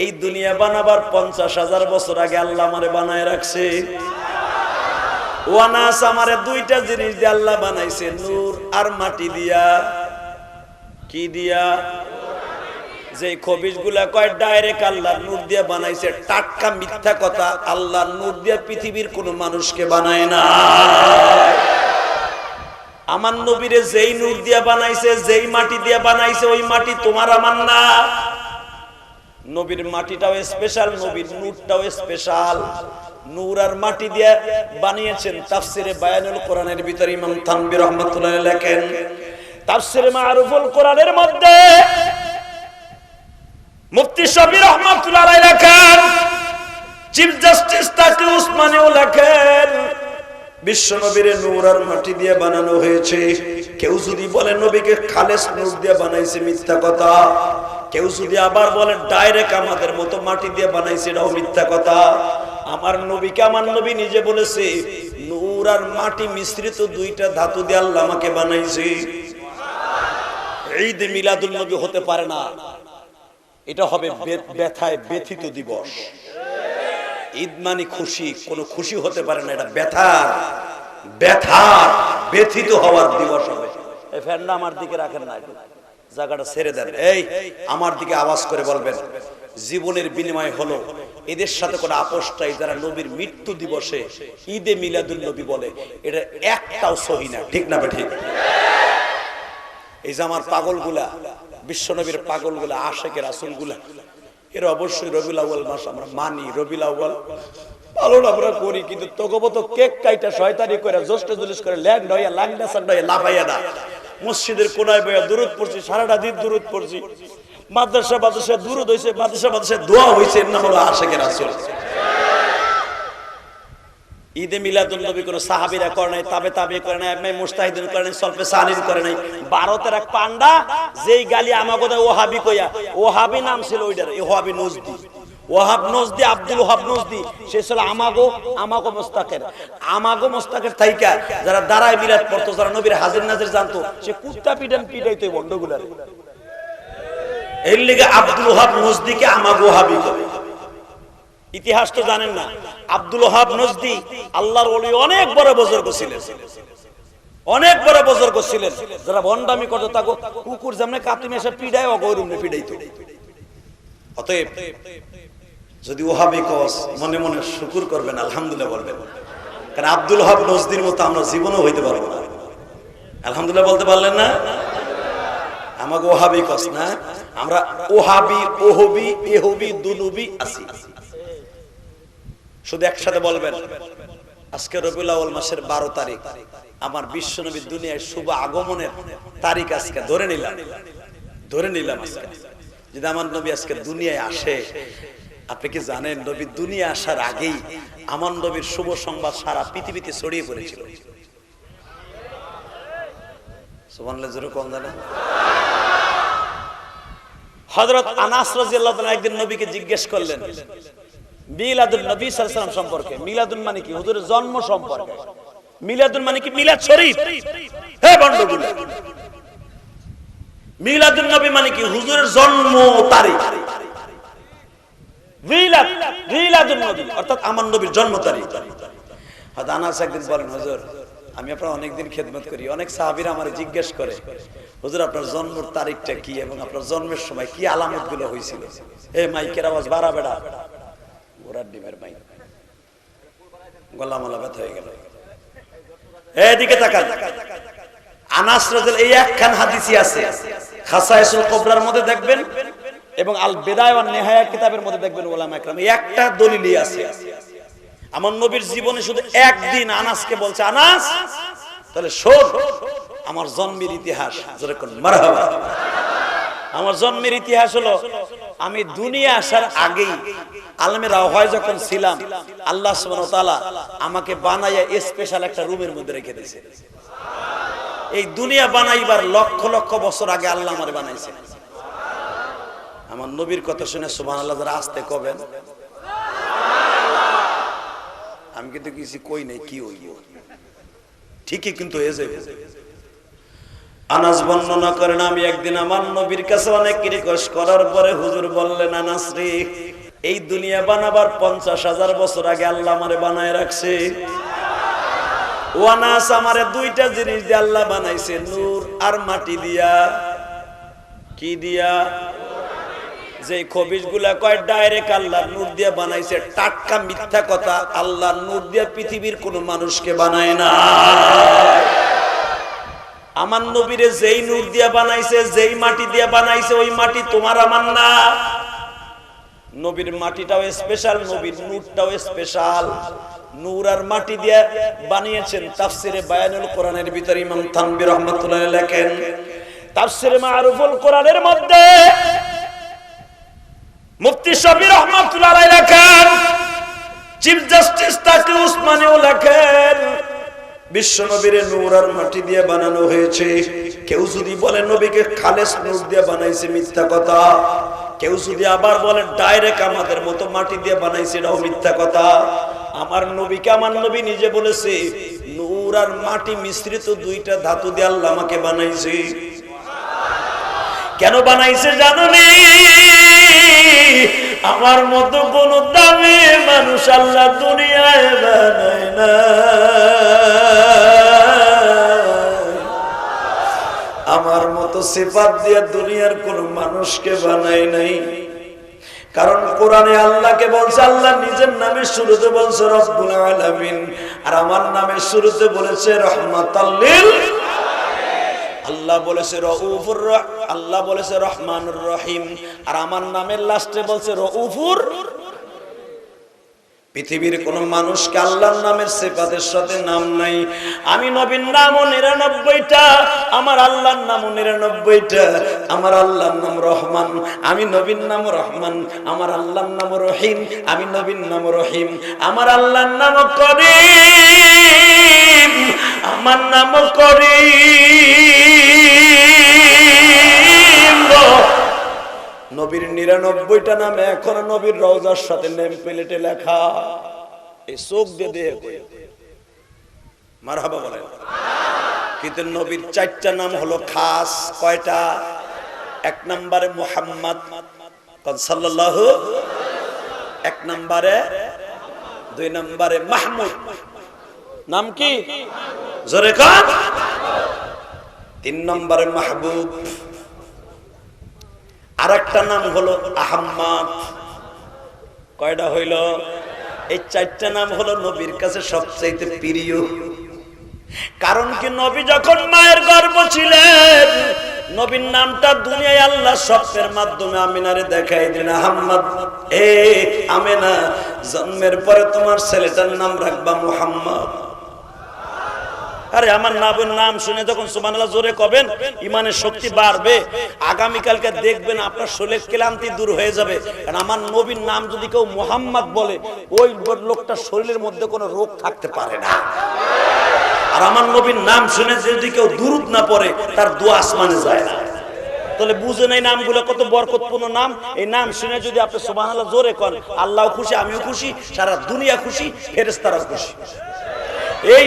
এই দুনিয়া বানাবার 50,000 বছর আগে আল্লাহ আমারে বানায় রাখছে। ওয়ানাস আমারে দুইটা জিনিস দিয়ে আল্লাহ বানাইছে, নূর আর মাটি দিয়া। কি দিয়া? যে খবিশগুলা কয় ডাইরেক্ট আল্লাহর নূর দিয়ে বানাইছে, টাটকা মিথ্যা কথা। আল্লাহর নূর দিয়ে পৃথিবীর কোন মানুষকে বানায় না। আমার নবীরে যেই নূর দিয়ে বানাইছে, যেই মাটি দিয়ে বানাইছে, ওই মাটি তোমার আমার না। নবীর মাটিটাও স্পেশাল, নবীর নূরটাও স্পেশাল। নূর আর মাটি দিয়ে বানিয়েছেন। তাফসিরে বায়ানুল কোরআনের ভিতরে ইমাম থানভী রাহমাতুল্লাহ লেখেন, তাফসিরে মারুফুল কোরআনের মধ্যে মুফতি শফি রাহমাতুল্লাহ আলাইহি লেখেন, চিফ জাস্টিস তাকি উসমানীও লেখেন, বিশ্ব নবীরে নূর আর মাটি দিয়ে বানানো হয়েছে। কেউ যদি বলে নবীকে খালেস নূর দিয়ে বানাইছে, মিথ্যা কথা। কেউ যদি আবার বলে ডাইরেক্ট আমাদের মতো মাটি দিয়ে বানাইছে, এটাও মিথ্যা কথা। আমার নবীকে আমার নবী নিজে বলেছে, নূর আর মাটি মিশ্রিত দুইটা ধাতু দিয়ে আল্লাহ আমাকে বানাইছে। ঈদ মিলাদুন নবী হতে পারে না, এটা হবে ব্যথায় ব্যথিত দিবস। ঈদ মানে খুশি, কোনো খুশি হতে পারে না, এটা ব্যথার ব্যথিত হওয়ার দিবস হবে। এই ফ্যানটা আমার দিকে রাখেন না, জায়গাটা ছেড়ে দেন। এই আমার দিকে আওয়াজ করে বলবেন, জীবনের বিনিময় হলো এদের সাথে কোনো আপোষটাই যারা নবীর মৃত্যু দিবসে ঈদে মিলাদুন নবী বলে, এটা একটাও সহি না। ঠিক না ঠিক? এই যে আমার পাগলগুলা, বিশ্ব নবীর পাগলগুলা, আশেকের রাসূলগুলা, এরা অবশ্যই রবিউল আউয়াল মাস আমরা মানি, রবিউল আউয়াল পালন আমরা করি, কিন্তু তগবত কেক কাইটা শয়তানি করে জ্যৈষ্ঠ জুলুস করে ল্যান্ড হইয়া লাংডা সান্ডা হইয়া লাফাইয়া না, মসজিদের কোনায় বইয়া দুরূদ পড়ছি, সারাটা দিন দুরূদ পড়ছি, মাদ্রাসা দুরূদ হইছে, মাদ্রাসা দোয়া হইছে, এর নাম হলো আশেকের রাসূল। ঈদে মিলাদুন নবী কোন সাহাবীরা করে নাই, তাবে করে নাই, ইমাম মুজতাহিদিন করে নাই, সলফে সালিহিন করে নাই। ভারতের এক পান্ডা যেই গালি আমাগো দেয় ওহাবি কইয়া, ওহাবি নাম ছিল ওইটার, ওহাবি নজদি, ওহাব নজদি, আব্দুল ওহাব নজদি, সে ছিল আমাগো মোস্তাকের থাইকা যারা দাঁড়ায় মিলাদ পড়তো, যারা নবীর হাজির নাজির জানতো, সে কুত্তা পিটাইতো এই বন্ডগুলার। এর লিগে আব্দুল ওহাব নজদিকে আমাগো ওহাবি কয়। ইতিহাস তো জানেন না, আব্দুল ওহাব নজদি আল্লাহর ওলি, অনেক বড় বুজুর্গ ছিলেন, অনেক বড় বুজুর্গ ছিলেন। যারা ভন্ডামি করতো তাকে কুকুর যেমন কাতুমে এসে পিড়ায়, অগৌরুমে পিড়াইতো। অতএব যদি ওহাবি কস, মনে মনে শুকর করবেন, আলহামদুলিল্লাহ বলবেন, কারণ আব্দুল ওহাব নজদির মতো আমরা জীবনেও হইতে পারবো না। আলহামদুলিল্লাহ বলতে পারলেন না? আমাকে ওহাবি কস না, আমরা ওহাবি, ওহবি, এহবি, দুনুবি আছি। শুধু একসাথে বলবেন, আজকে রবিউল আউয়াল মাসের 12 তারিখ, আমার বিশ্ব নবী দুনিয়ায় শুভ আগমনের তারিখ। আজকে ধরে নিলাম আজকে যদি আমার নবী আজকে দুনিয়ায় আসে, আপনি কি জানেন নবী দুনিয়া আসার আগেই আমার নবীর শুভ সংবাদ সারা পৃথিবীতে ছড়িয়ে পড়েছিল। সুবহানাল্লাহ, জোরে কোন জানেন? হযরত আনাস রাদিয়াল্লাহু তাআলা একদিন নবীকে জিজ্ঞেস করলেন মিলাদুন নবী সাল্লাল্লাহু আলাইহি ওয়াসাল্লাম সম্পর্কে। মিলাদুন মানে কি? হুজুরের জন্ম সম্পর্কে। মিলাদুন মানে কি? মিলাদ শরীফ। হে বন্ধুগুলো, মিলাদুন নবী মানে কি? হুজুরের জন্ম তারিখ। মিলাদুন নবী অর্থাৎ আমার নবীর জন্ম তারিখ। হযরত আনাস একদিন বলেন, হুজুর আমি আপনার অনেকদিন খেদমত করি, অনেক সাহাবীরা আমারে জিজ্ঞেস করে, হুজুর আপনার জন্মের তারিখটা কি এবং আপনার জন্মের সময় কি আলামতগুলো হয়েছিল? এই মাইকের আওয়াজ বাড়া বেড়া, ঘোড়ার ডিমের মাইক, গলা মালা ব্যথা হয়ে গেল। এদিকে তাকান, আনাস রাদিয়াল্লাহু এই একখান হাদিসই আছে, খাসায়েসুল কুবরার মধ্যে দেখবেন এবং আল বিদায়া ওয়ান নিহায়া কিতাবের মধ্যে দেখবেন উলামা ইকরাম এই একটা দলিলই আছে। আমার নবীর জীবনে শুধু একদিন আনাসকে বলছে, আনাস তাহলে শোন আমার জন্মের ইতিহাস। যেরকম মারহাবা, আমার জন্মের ইতিহাস হলো আমি দুনিয়া আসার আগেই আলমে রাওহায় যখন ছিলাম, আল্লাহ সুবহানাহু ওয়া তাআলা আমাকে বানাইয়া স্পেশাল একটা রুমের মধ্যে রেখে দিয়েছে। এই দুনিয়া বানাইবার লক্ষ লক্ষ বছর আগে আল্লাহ আমারে বানাইছে। আমার নবীর কথা শুনে সুবহানাল্লাহ যারা আসতে কবেন, আমি কিন্তু কিছু কই নাই, কি হইব ঠিকই কিন্তু হয়ে যাবে। আনাস বর্ণনা করেন, আমি একদিন আমার নবীর কাছে অনেক রিকোয়েস্ট করার পরে হুজুর বললেন, আনাস রে, এই দুনিয়া বানাবার 50,000 বছর আগে আল্লাহ আমারে বানায় রাখছে। ও আনাস, আমারে দুইটা জিনিস দিয়ে আল্লাহ বানাইছে, নূর আর মাটি দিয়া। কি দিয়া? যে খবিজ গুলা কয় ডাইরেক্ট আল্লাহ নূর দিয়ে বানাইছে, টাটকা মিথ্যা কথা। আল্লাহ নূর দিয়ে পৃথিবীর কোন মানুষকে বানায় না। আমার নবীরে যেই নূর দিয়ে বানাইছে, যেই মাটি দিয়ে বানাইছে, ওই মাটি তোমার আমার না। নবীর মাটিটাও স্পেশাল, নবীর নূরটাও স্পেশাল। নূর আর মাটি দিয়ে বানিয়েছেন। তাফসিরে বায়ানুল কোরআনের ভিতরে ইমাম থানভী রাহমাতুল্লাহ লেখেন, তাফসিরে মারুফুল কোরআনের মধ্যে মুফতি শফি রাহমাতুল্লাহ আলাইহি লেখেন, চিফ জাস্টিস তাকি উসমানীও লেখেন, বিশ্ব নবীরে নূর আর মাটি দিয়ে বানানো হয়েছে। কেউ যদি বলে নবীকে খালেস নূর দিয়ে বানাইছে, মিথ্যা কথা। কেউ যদি আবার বলে ডাইরেক্ট আমাদের মতো মাটি দিয়ে বানাইছে, এটাও মিথ্যা কথা। আমার নবীকে আমার নবী নিজে বলেছে, নূর আর মাটি মিশ্রিত দুইটা ধাতু দিয়ে আল্লাহ আমাকে বানাইছে। কেন বানাইছে জানোনি? আমার মতো কোন দামি মানুষ আল্লাহ দুনিয়ায় বানায় না। আমার মতো সিফাত দিয়ে দুনিয়ার কোন মানুষকে বানায় নাই। কারণ কোরআনে আল্লাহকে বলছে, আল্লাহ নিজের নামে শুরুতে বলছে রব্বুল আলামিন, আর আমার নামে শুরুতে বলেছে রহমাতাল লিল। আল্লাহ বলেছে রউফুর, আল্লাহ বলেছে রহমানুর রহিম, আর আমার নামের লাস্টে বলছে রউফুর। পৃথিবীর কোন মানুষকে আল্লাহর নামের সিফাতের সাথে নাম নাই। আমি নবীর নামও 99টা, আমার আল্লাহর নামও 99টা। আমার আল্লাহর নাম রহমান, আমি নবীর নাম রহমান। আমার আল্লাহর নাম রহিম, আমি নবীর নাম রহিম। আমার আল্লাহর নাম করিম, আমার নাম করিম। নবীর 99টা নাম এখন নবীর রওজার সাথে নেম প্লেটে লেখা। এই চোখ দিয়ে দেখে মারহাবা বলেন। কিন্তু নবীর 4টা নাম হলো খাস। কয়টা? 1 নম্বরে মুহাম্মদ সাল্লাল্লাহু, 1 নম্বরে, 2 নম্বরে মাহমুদ। নাম কি? জোরে কান। 3 নম্বরে মাহবুব। আরেকটা নাম হলো আহম্মদ। কয়টা হইল? এই 4টা নাম হলো নবীর কাছে সবচেয়ে প্রিয়। কারণ কি, নবী যখন মায়ের গর্ভে ছিলেন, নবীর নামটা দুনিয়ায় আল্লাহ স্বপ্নের মাধ্যমে আমিনারে দেখাই দিলেন, আহম্মদ, এ আমিনা, জন্মের পরে তোমার ছেলেটার নাম রাখবা মুহাম্মদ। আরে আমার নবীর নাম শুনে যখন সুবহানাল্লাহ জোরে কবেন, ইমানের শক্তি বাড়বে। আগামীকালকে দেখবেন আপনার শরীরের ক্লান্তি দূর হয়ে যাবে। কারণ আমার নবীর নাম যদি কেউ মুহাম্মদ বলে, ওই লোকটার শরীরের মধ্যে কোনো রোগ থাকতে পারে না। আর আমার নবীর নাম শুনে যদি কেউ দুরূদ না পড়ে, তার দোয়া আসমানে যায় না। তাহলে বুঝেন এই নামগুলো কত বরকতপূর্ণ নাম। এই নাম শুনে যদি আপনি সুবহানাল্লাহ জোরে করেন, আল্লাহ খুশি, আমিও খুশি, সারা দুনিয়া খুশি, ফেরেশতারাও খুশি। এই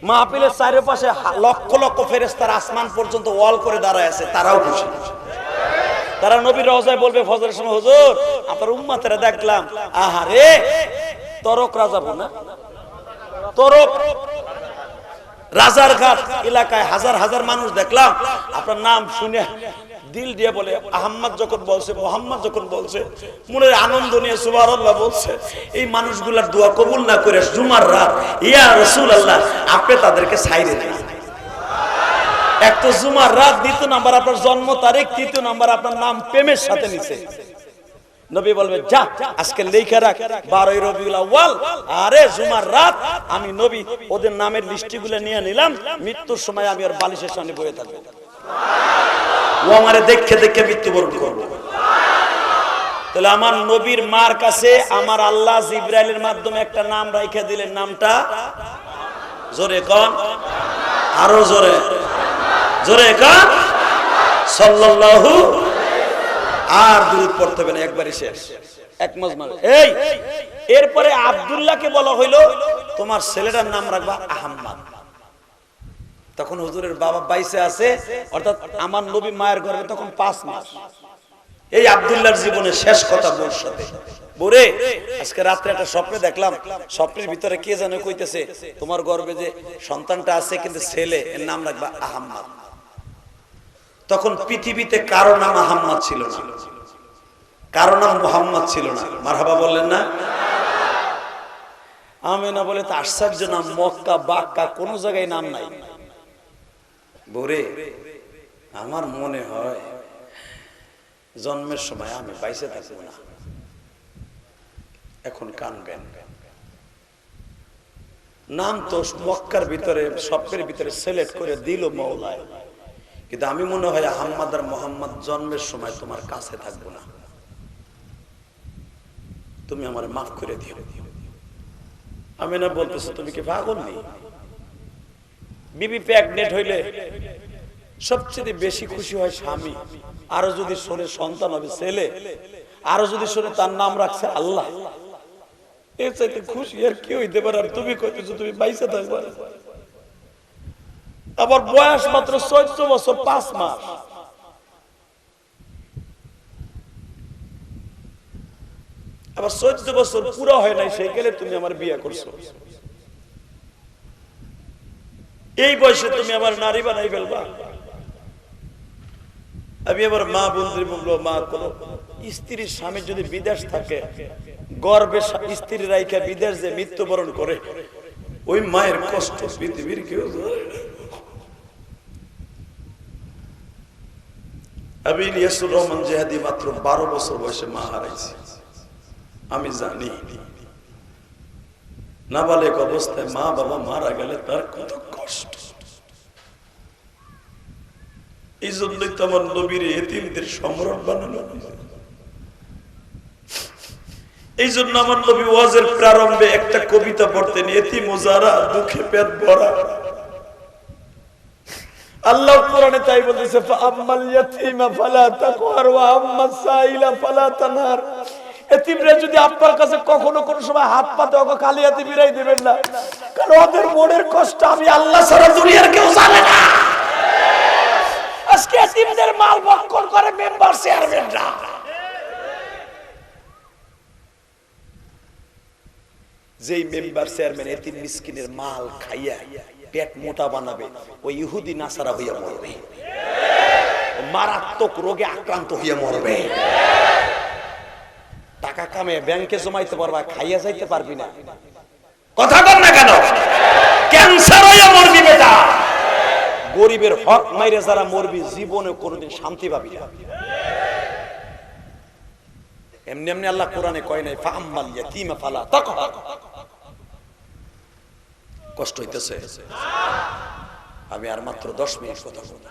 মাহফিলের চারিপাশে লক্ষ লক্ষ ফেরেশতারা আসমান পর্যন্ত ওয়াল করে দাঁড়ায় আছে, তারাও খুশি। তারা নবীর রওজায় বলবে ফজরের সময়, হুজুর আপনার উম্মতেরা দেখলাম, আহারে তরক রাজাপুর না, তরক রাজারঘাট এলাকায় হাজার হাজার মানুষ দেখলাম, আপনার নাম শুনে দিল দিয়ে বলে আহম্মদ যখন বলছে, মুহাম্মদ যখন বলছে, মনের আনন্দ নিয়ে সুবহানাল্লাহ বলছে। এই মানুষগুলার দোয়া কবুল না করে জুমার রাত, ইয়া রাসূলুল্লাহ, আপনি তাদেরকে ছাইরে দেন। এক তো জুমার রাত, 2 নাম্বার আপনার জন্ম তারিখ, 3 নাম্বার আপনার নাম প্রেমের সাথে নিছে। নবী বলবে, যা আজকে লেখা রাখ 12 রবিউল আউয়াল। আরে জুমার রাত আমি নবী ওদের নামের লিস্টগুলো নিয়ে নিলাম, মৃত্যুর সময় আমি আর বালিশের সামনে বসে থাকবো, ও আমারে দেখে দেখে মৃত্যুবরণ করবো। তাহলে আমার নবীর মার কাছে আমার আল্লাহ জিবরাইলের মাধ্যমে একটা নাম রাইখা দিলেন, নামটা জোরে কন, আরো জোরে, জোরে কন, সাল্লাল্লাহু। আর দুরূদ পড়তে হবে না, একবারই শেষ, এক মজমা। এই এরপরে আব্দুল্লাহকে বলা হইলো, তোমার ছেলেটার নাম রাখবা আহম্মদ। তখন হুজুরের বাবা বাইসে আছে, অর্থাৎ আমার নবী মায়ের গর্ভে তখন 5 মাস। এই আব্দুল্লাহর জীবনের শেষ কথা বোর সাথে, বোরে আজকে রাত্রে একটা স্বপ্নে দেখলাম, স্বপ্নের ভিতরে কে যেন কইতেছে তোমার গর্ভে যে সন্তানটা আছে কিন্তু ছেলে, এর নাম রাখবা আহম্মদ। তখন পৃথিবীতে কারো নাম আহম্মদ ছিল না, কারো নাম মুহাম্মদ ছিল না। মারহাবা বললেন না? আমিনা বলে তো আশ্চর্য নাম, মক্কা বাক্কা কোন জায়গায় নাম নাই। বোরে আমার মনে হয় জন্মের সময় আমি বাইসে থাকবো না, এখন কানবেন। নাম তো মক্কার ভিতরে স্বপ্নের ভিতরে সিলেক্ট করে দিল মওলায়, কিন্তু আমি মনে হয় আহম্মদ আর মোহাম্মদ জন্মের সময় তোমার কাছে থাকবো না, তুমি আমার মাফ করে দিও। আমি না বলতেছো তুমি কি পাগল নেই? বিবি প্রেগনেন্ট হইলে সবচেয়ে বেশি খুশি হয় স্বামী, আরো যদি শোনে সন্তান হবে ছেলে, আরো যদি শোনে তার নাম রাখছে আল্লাহ, এর চাইতে খুশি আর কি হইতে পারে? আর তুমি কইতেছো তুমি বাইসে থাকবে। আবার বয়স মাত্র 14 বছর 5 মাস। আবার 14 বছর পুরো হয় নাই সেই গেলে তুমি আমার বিয়ে করছো, এই বয়সে তুমি আমার নারী বানাই ফেলবা। আমি আবার মা বন্ধুর বললো, মা কোন স্ত্রীর স্বামী যদি বিদেশ থাকে, গর্বে স্ত্রী রাইখা বিদেশ যে মৃত্যুবরণ করে, ওই মায়ের কষ্ট পৃথিবীর কেউ জানে না। আমি ইলিয়াসুর রহমান জেহাদি মাত্র 12 বছর বয়সে মা হারাইছি। আমি জানি নাবালেক অবস্থায় মা বাবা মারা গেলে তার কত কষ্ট। এই জন্যই তো আমার নবীর এতিমদের সম্রাট বানানো। এই জন্য আমার নবী ওয়াজের প্রারম্ভে একটা কবিতা পড়তেন, এতিম ও যারা দুঃখে পেট ভরা। আল্লাহ কোরআনে তাই বলতেছে, ফাআম্মাল ইয়াতীমা ফালা তাকহার ওয়া আম্মাস সাইলা ফালা তানহার। এতিমরা যদি আপনার কাছে কখনো কোন সময় হাত পাতে ওকে খালি হাতে বিরাই দিবেন না, কারণ ওদের মনের কষ্ট আমি আল্লাহ ছাড়া দুনিয়ার কেউ জানে না। আজকে এতিমদের মাল ভক্ষণ করে মেম্বার চেয়ারম্যানরা। যেই মেম্বার চেয়ারম্যান এতিম মিসকিনের মাল খাইয়া পেট মোটা বানাবে, ওই ইহুদি নাসারা হইয়া মরবে, মারাত্মক রোগে আক্রান্ত হইয়া মরবে। টাকা কামে ব্যাংকে জমাইতে পারবা, খাইয়া যাইতে পারবি না। কথা বল না কেন? ক্যান্সার হইয়া মরবি বেটা। গরিবের হক মাইরে যারা মরবি জীবনে কোনোদিন শান্তি পাবি না। এমনি এমনি আল্লাহ কোরআনে কয় নাই ফাআম্মাল ইয়াতীমা ফালা তাকহার। কষ্ট হইতেছে? আমি আর মাত্র 10 মিনিট কথা বলবো।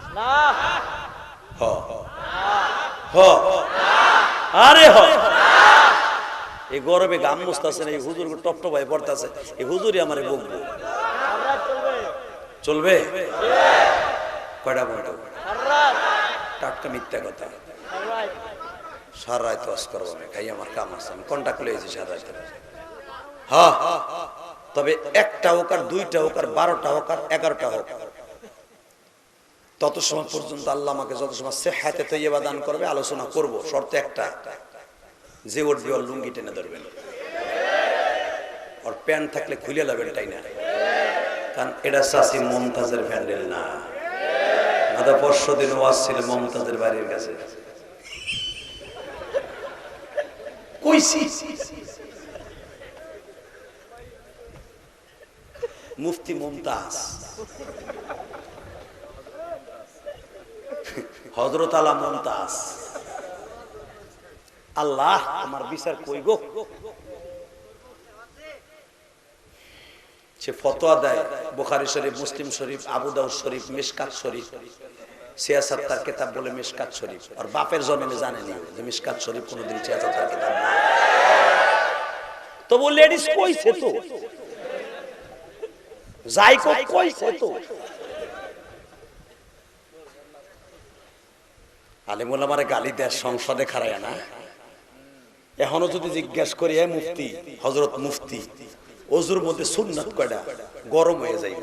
আরে এই গরমে গাম মুস্তাছে না, এই হুজুর টপ ভাই পড়তেছে, এই হুজুরই আমারে বকবো। চলবে? কয়টা বলতো টাটকা মিথ্যা কথা। সারা রাত ওয়াজ করবো না, খাই আমার কাম আছে, আমি কন্টাক্ট লইছি সারা রাত। হ্যাঁ, তবে 1টা হোক আর 2টা হোক আর 12টা হোক আর 11টা হোক, তত সময় পর্যন্ত আল্লাহ আমাকে যত সময় সেহাতে তৈয়বা দান করবে আলোচনা করব। শর্ত একটা, যে উঠবে ওর লুঙ্গি টেনে ধরবেন, ওর প্যান্ট থাকলে খুলে যাবেন, তাই না? কারণ এটা চাষি মমতাজের প্যান্ডেল না। মাথা 500 দিন ওয়াজ ছিল মমতাজের বাড়ির কাছে, কইছি মুফতি মুমতাজ, হযরত আলা মুমতাজ। আল্লাহ আমার বিচার কই গো? সে ফতোয়া দেয় বুখারী শরীফ, মুসলিম শরীফ, আবু দাউদ শরীফ, মিশকাত শরীফ, সিয়াসাত তার কিতাব বলে মিশকাত শরীফ। আর বাপের জন্মে জানেনি যে মিশকাত শরীফ কোনদিন সিয়াসাত তার কিতাব না। তো বলে লেডিস কইছে তো যাই কইছে তো। আলেম ওলামারে গালি দেয় সংসদে খাড়ায় না। এখনো যদি জিজ্ঞাসা করি মুফতি, হযরত মুফতি, ওযুর মধ্যে সুন্নাত কয়টা? গরম হয়ে যায়।